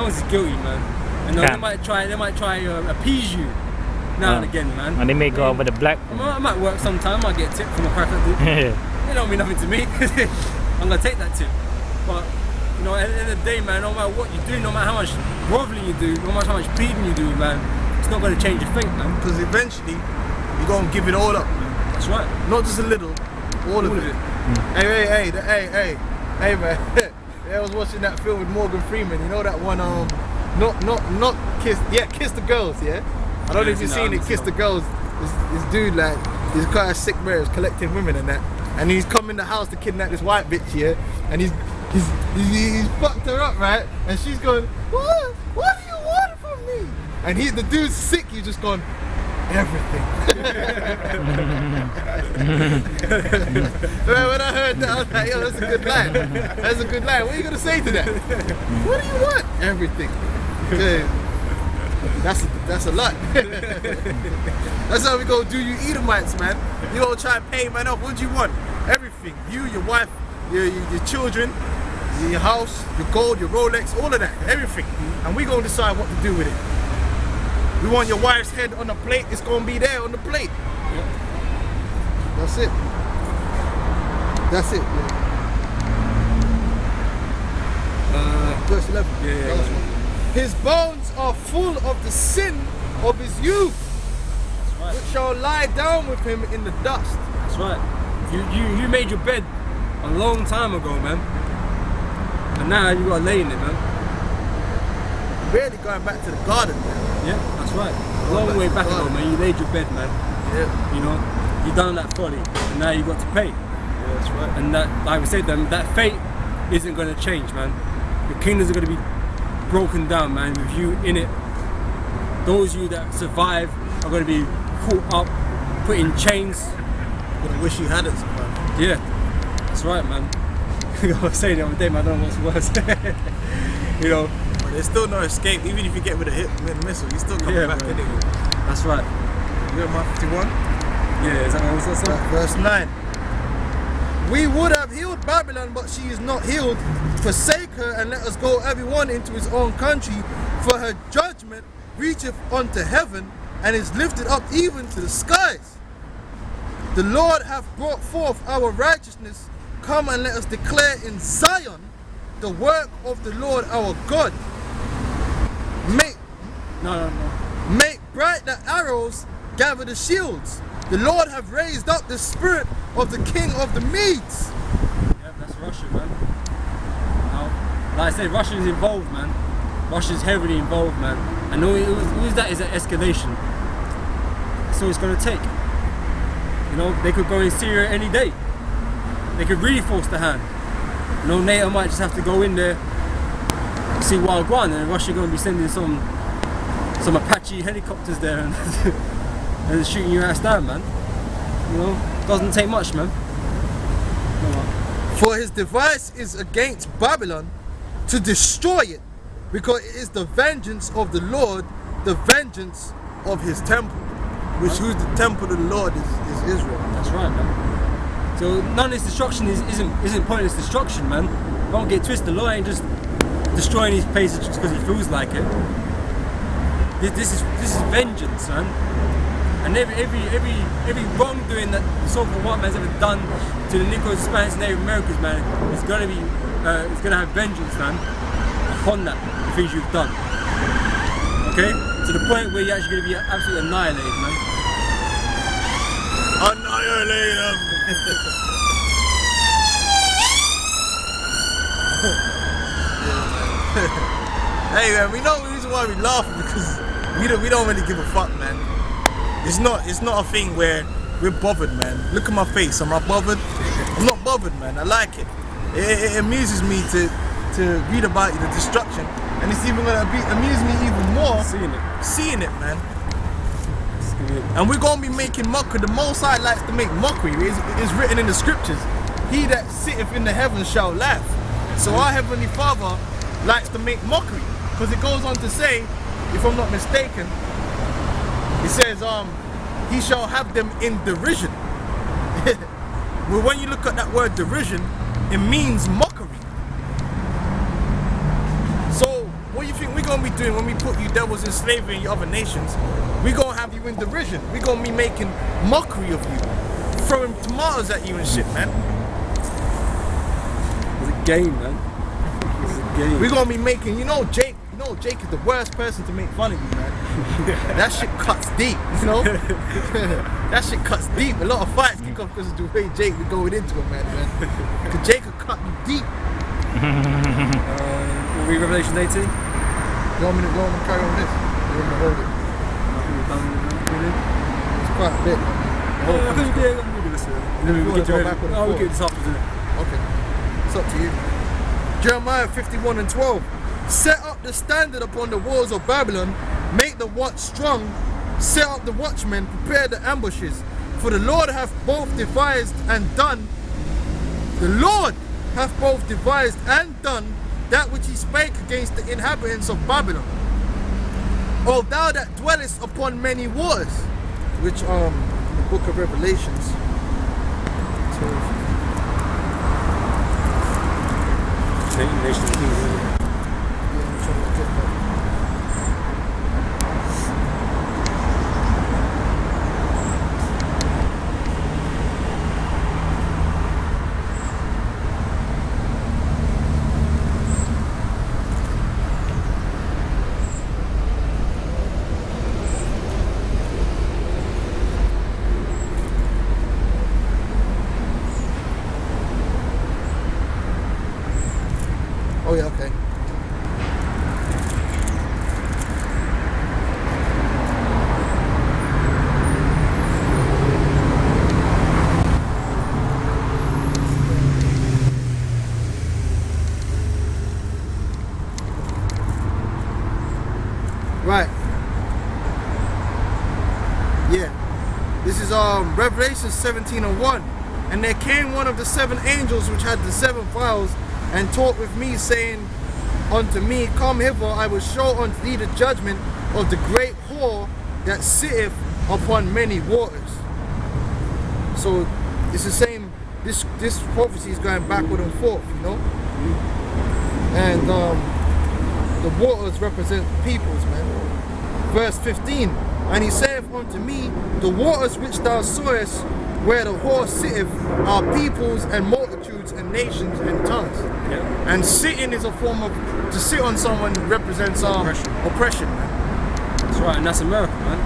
everyone's guilty, man. And they might try appease you now and again, man. And they may go over the black. I might work sometime. I might get a tip from a cracker dude. It don't mean nothing to me. I'm gonna take that tip. But you know, at the end of the day, man, no matter what you do, no matter how much groveling you do, no matter how much pleading you do, man, it's not gonna change a thing, man. Because eventually, you're gonna give it all up, man. That's right. Not just a little, all of it. Hey, man. I was watching that film with Morgan Freeman. You know that one? Not Kiss. Yeah, Kiss the Girls. Yeah. I don't know if you've seen it. Kiss the Girls. This dude, like, he's quite a sick man. He's collecting women and that, and he's come in the house to kidnap this white bitch. Yeah, and he's fucked her up, right? And she's going, what do you want from me? And the dude's sick. He's just gone, everything. When I heard that, I was like, yo, that's a good line. That's a good line. What are you gonna say to that? What do you want? Everything. Yeah. That's a lot. That's how we go do you Edomites, man. You gonna try and pay man off. What do you want? Everything. You, your wife, your children, your house, your gold, your Rolex, all of that. Everything. And we gonna decide what to do with it. We want your wife's head on the plate, it's gonna be there on the plate. Yeah. That's it. That's it. Yeah. Verse 11. Yeah. His bones are full of the sin of his youth, right, which shall lie down with him in the dust. That's right. You made your bed a long time ago, man. And now you gotta lay in it, man. Barely going back to the garden, man. Yeah, that's right. A long way back ago, man. You laid your bed, man. Yeah. You know, you done that folly, and now you got to pay. Yeah, that's right. And that, like we said, that fate isn't going to change, man. Your kingdoms are going to be broken down, man. With you in it, those of you that survive are going to be caught up, put in chains. You're gonna wish you hadn't survived. Yeah, that's right, man. I was saying the other day, man. I don't know what's worse. You know. There's still no escape, even if you get with a missile, you're still coming back in it. That's right. Jeremiah 51? Yeah, is that what it says? Verse 9. We would have healed Babylon, but she is not healed. Forsake her and let us go everyone into his own country, for her judgment reacheth unto heaven and is lifted up even to the skies. The Lord hath brought forth our righteousness. Come and let us declare in Zion the work of the Lord our God. Make bright the arrows, gather the shields. The Lord have raised up the spirit of the king of the Medes. Yeah, that's Russia, man. Now, like I said, Russia is involved, man. Russia's heavily involved, man. And all that is an escalation. That's all it's going to take. You know, they could go in Syria any day. They could really force the hand. You know, NATO might just have to go in there, see wild guan, and Russia going to be sending some Apache helicopters there and shooting your ass down, man. You know, doesn't take much, man. For his device is against Babylon to destroy it, because it is the vengeance of the Lord, the vengeance of his temple. Who's the temple of the Lord is Israel. That's right, man. So none of this destruction isn't pointless destruction, man. Don't get twisted. The Lord ain't just destroying these places just because he feels like it. This is vengeance, man. And every wrongdoing that the so-called white man's ever done to the Negroes, Hispanics, and Native Americans, man, it's gonna have vengeance, man, upon that, the things you've done. Okay? To the point where you're actually gonna be absolutely annihilated, man. Annihilate them. Hey man, we know the reason why we laugh because we don't really give a fuck, man. It's not a thing where we're bothered, man. Look at my face. Am I bothered? I'm not bothered, man. I like it. It amuses me to read about the destruction, and it's even gonna amuse me even more seeing it, man. And we're gonna be making mockery. The Most High likes to make mockery. It's written in the scriptures. He that sitteth in the heavens shall laugh. So our Heavenly Father likes to make mockery, because it goes on to say, if I'm not mistaken, it says, he shall have them in derision. Well, when you look at that word derision, it means mockery. So what do you think think we're gonna be doing when we put you devils in slavery in your other nations? We're gonna have you in derision. We're gonna be making mockery of you, throwing tomatoes at you and shit, man. It's a game, man. It's a game. We're gonna be making, Jake is the worst person to make fun of you, man. That shit cuts deep, you know? That shit cuts deep. A lot of fights kick off because of the way Jake be going into it, man. Because Jake could cut you deep. Will we Revelation 18? You want me to carry on this? You want me to hold it? It's quite a bit. We'll do this. Then we get to go back with the we'll four. get this after dinner. Okay. It's up to you. Jeremiah 51:12. Set up the standard upon the walls of Babylon, make the watch strong, set up the watchmen, prepare the ambushes. For the Lord hath both devised and done. The Lord hath both devised and done that which he spake against the inhabitants of Babylon. O thou that dwellest upon many waters, which in the book of Revelations. Oh yeah, okay. Right. Yeah. This is Revelation 17:1. And there came one of the 7 angels which had the 7 vials, and talked with me, saying unto me, Come hither, I will show unto thee the judgment of the great whore that sitteth upon many waters. So it's the same, this prophecy is going backward and forth, you know? And the waters represent peoples, man. Verse 15, and he saith unto me, The waters which thou sawest, where the whore sitteth, are peoples and multitudes and nations and tongues. Yeah. And sitting is a form of, to sit on someone represents oppression, man. That's right, and that's America, man.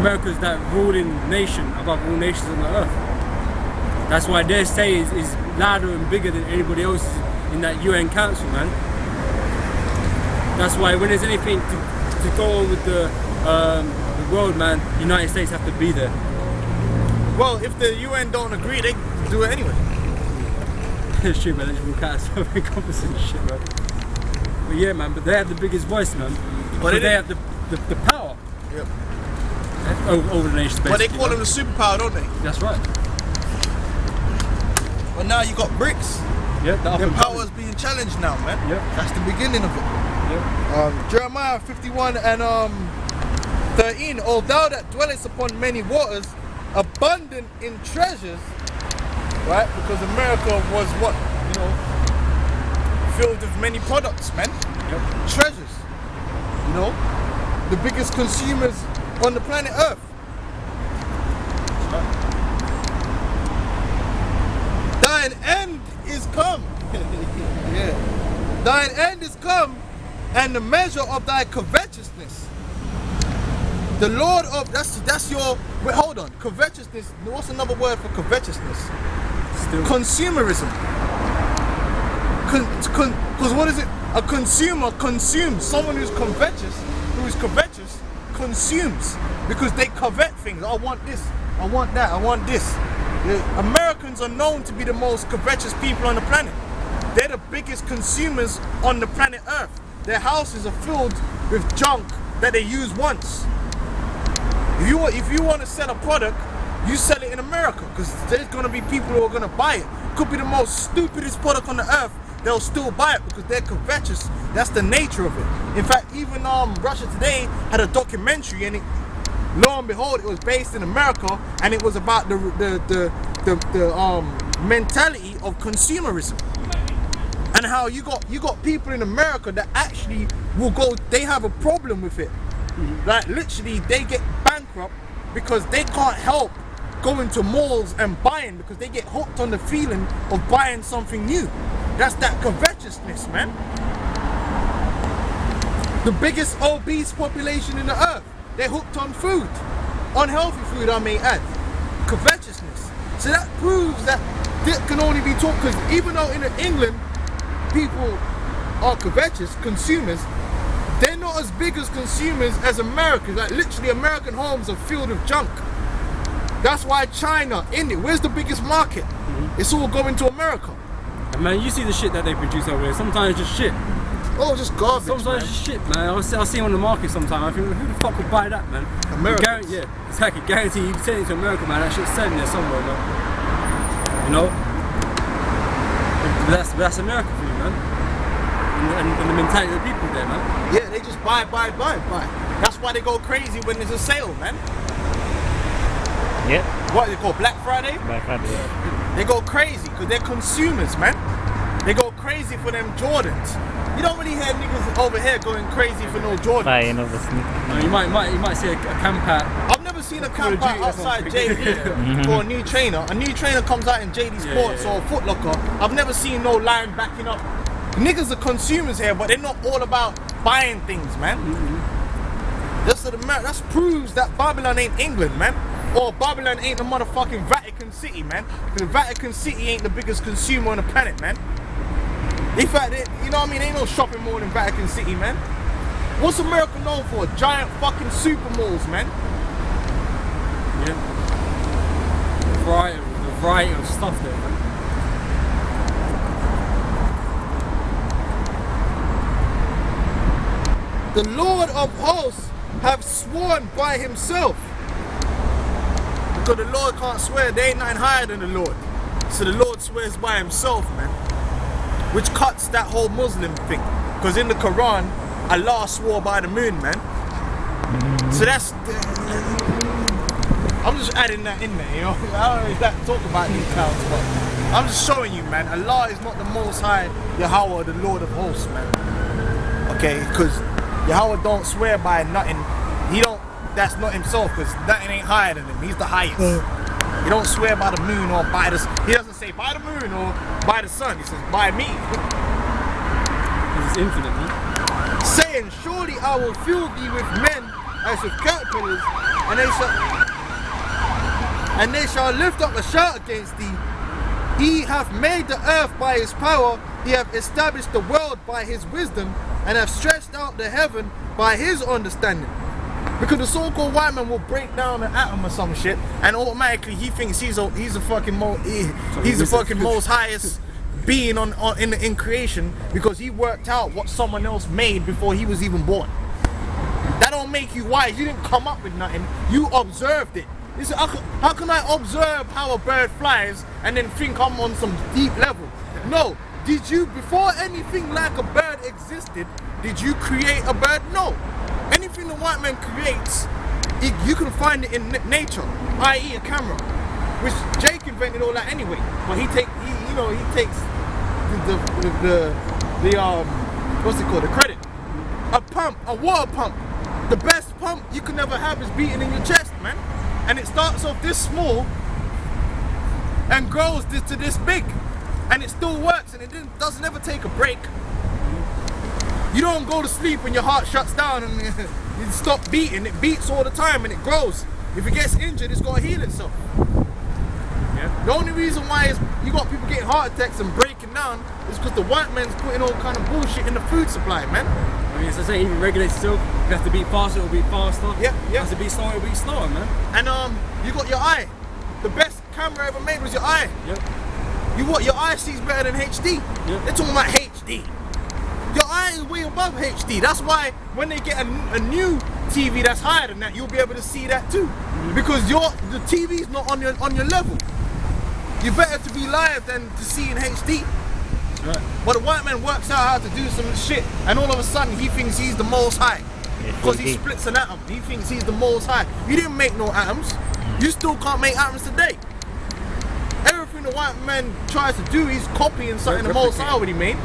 America is that ruling nation above all nations on the earth. That's why their say is louder and bigger than anybody else in that UN Council, man. That's why when there's anything to go on with the world, man, the United States have to be there. Well, if the UN don't agree, they do it anyway. It's true, man. They just walk out so encompassing shit, man. But yeah, man. But they have the biggest voice, man. But they have the power. Yep. Over the nation. But they call them the superpower, don't they? That's right. But now you got BRICS. Yeah. Their power is being challenged now, man. Yep. That's the beginning of it. Yep. Jeremiah 51:13. O thou that dwellest upon many waters, abundant in treasures, right? Because America was what, filled with many products, man. Yep. Treasures, the biggest consumers on the planet Earth. Thine end is come. Yeah. Thine end is come, and the measure of thy covetousness. The Lord of that's your wait, hold on. Covetousness. What's another word for covetousness? Still. Consumerism. Because what is it? A consumer consumes. Someone who's covetous consumes because they covet things. I want this. I want that. I want this. Americans are known to be the most covetous people on the planet. They're the biggest consumers on the planet Earth. Their houses are filled with junk that they use once. If you want to sell a product, you sell it in America because there's going to be people who are going to buy it. Could be the most stupidest product on the earth. They'll still buy it because they're covetous. That's the nature of it. In fact, even Russia Today had a documentary, and lo and behold, it was based in America, and it was about the mentality of consumerism. And how you got people in America that actually will go, they have a problem with it. Like literally they get bankrupt because they can't help going to malls and buying, because they get hooked on the feeling of buying something new. That's that covetousness, man. The biggest obese population in the earth, they're hooked on food. Unhealthy food, I may add. Covetousness. So that proves that this can only be taught, because even though in England people are covetous consumers, they're not as big as consumers as Americans. Like literally American homes are filled with junk. That's why China, India, where's the biggest market? It's all going to America. And man, you see the shit that they produce over there, sometimes it's just shit. Oh, just garbage, Sometimes it's shit, man. I'll see on the market sometimes, I think, who the fuck would buy that, man? Americans. Yeah, exactly. Guarantee you send it to America, man, that shit's selling there somewhere, man. You know? That's America for you, man. And the mentality of the people there, man. Yeah, they just buy. That's why they go crazy when there's a sale, man. Yeah. What they call Black Friday? Black Friday. They go crazy because they're consumers, man. They go crazy for them Jordans. You don't really hear niggas over here going crazy for no Jordans. Buying over sneakers. No, you might see a camp out. I've never seen a camp Duty out or outside something. JD for a new trainer. A new trainer comes out in JD Sports or Foot Locker. I've never seen no line backing up. Niggas are consumers here, but they're not all about buying things, man. That proves that Babylon ain't England, man. Or Babylon ain't the motherfucking Vatican City, man. Because the Vatican City ain't the biggest consumer on the planet, man. In fact, you know what I mean? Ain't no shopping mall in Vatican City, man. What's America known for? Giant fucking super malls, man. Yeah. The variety of stuff there, man. The Lord of hosts have sworn by himself. Because the Lord can't swear, there ain't nothing higher than the Lord. So the Lord swears by himself, man. Which cuts that whole Muslim thing. Because in the Quran, Allah swore by the moon, man. So that's... I'm just adding that in there, you know. I don't know if that talk about these clouds, but I'm just showing you, man. Allah is not the Most High Yahweh, the Lord of hosts, man. Okay, because Yahweh don't swear by nothing. He don't, that's not himself, because nothing ain't higher than him. He's the highest. He don't swear by the moon or by the, he doesn't say by the moon or by the sun. He says by me. It's infinite, man. Saying, surely I will fill thee with men as with caterpillars, and they shall lift up a shout against thee. He hath made the earth by his power, he hath established the world by his wisdom, and hath stretched out the heaven by his understanding. Because the so-called white man will break down an atom or some shit, and automatically he thinks he's a fucking most highest being in creation, because he worked out what someone else made before he was even born. That don't make you wise. You didn't come up with nothing. You observed it. Listen, how can I observe how a bird flies and then think I'm on some deep level? No. Did you, before anything like a bird existed, did you create a bird? No. Anything the white man creates, you can find it in nature, i.e. a camera, which Jake invented all that anyway. But he takes the what's it called, the credit. A pump, a water pump. The best pump you can ever have is beating in your chest, man. And it starts off this small and grows to this big, and it still works, and it doesn't ever take a break. You don't go to sleep when your heart shuts down and you stop beating. It beats all the time and it grows. If it gets injured, it's got to heal itself. Yeah. The only reason why is you got people getting heart attacks and breaking down is because the white man's putting all kind of bullshit in the food supply, man. I mean, it's the same, even regulates itself. If you have to beat faster, it'll beat faster. Yeah. If you have to beat slower, it'll beat slower, man. And you got your eye. The best camera ever made was your eye. Yep. Your eye sees better than HD. Yep. They're talking about HD. Your eye is way above HD. That's why when they get a new TV that's higher than that, you'll be able to see that too. Because the TV's not on your level. You're better to be live than to see in HD. Right. But the white man works out how to do some shit, and all of a sudden he thinks he's the most high. Because he splits an atom. He thinks he's the most high. You didn't make no atoms. You still can't make atoms today. Everything the white man tries to do, he's copying something the most high already made.